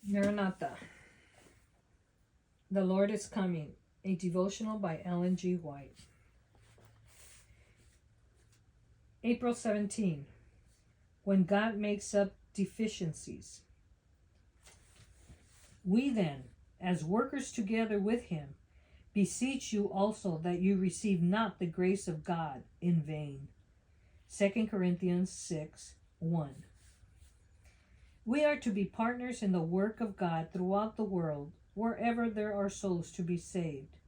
Maranatha. The Lord is Coming, a devotional by Ellen G. White. April 17. When God makes up deficiencies. We then, as workers together with him, beseech you also that you receive not the grace of God in vain. 2 Corinthians 6:1. We are to be partners in the work of God throughout the world, wherever there are souls to be saved.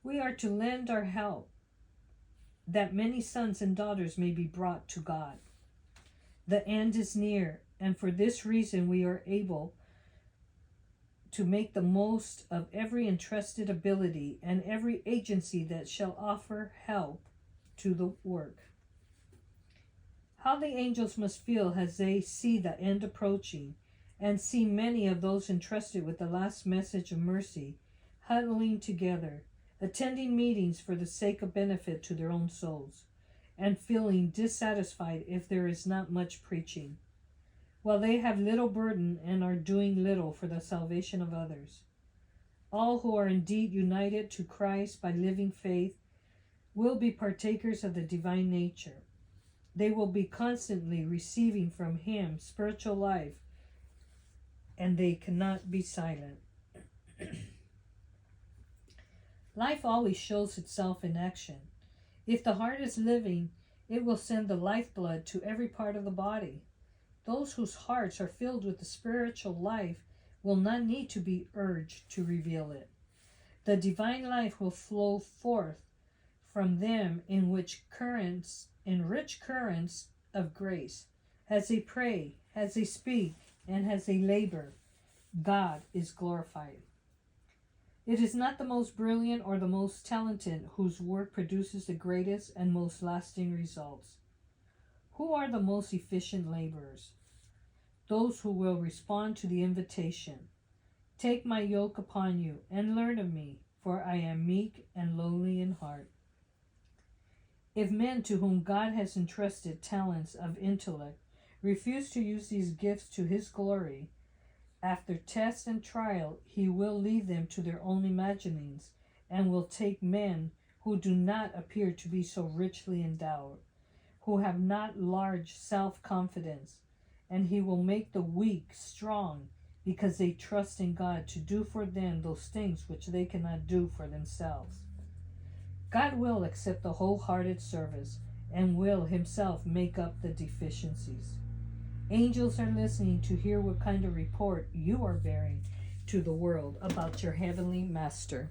We are to lend our help, that many sons and daughters may be brought to God. The end is near, and for this reason we are able to make the most of every entrusted ability and every agency that shall offer help to the work. How the angels must feel as they see the end approaching and see many of those entrusted with the last message of mercy huddling together, attending meetings for the sake of benefit to their own souls, and feeling dissatisfied if there is not much preaching, while they have little burden and are doing little for the salvation of others. All who are indeed united to Christ by living faith will be partakers of the divine nature. They will be constantly receiving from him spiritual life, and they cannot be silent. Life always shows itself in action. If the heart is living, it will send the lifeblood to every part of the body. Those whose hearts are filled with the spiritual life will not need to be urged to reveal it. The divine life will flow forth from them in rich currents of grace. As they pray, as they speak, and as they labor, God is glorified. It is not the most brilliant or the most talented whose work produces the greatest and most lasting results. Who are the most efficient laborers? Those who will respond to the invitation. Take my yoke upon you and learn of me, for I am meek and lowly in heart. If men to whom God has entrusted talents of intellect refuse to use these gifts to his glory, after test and trial he will leave them to their own imaginings, and will take men who do not appear to be so richly endowed, who have not large self-confidence, and he will make the weak strong, because they trust in God to do for them those things which they cannot do for themselves. God will accept the wholehearted service and will himself make up the deficiencies. Angels are listening to hear what kind of report you are bearing to the world about your heavenly master.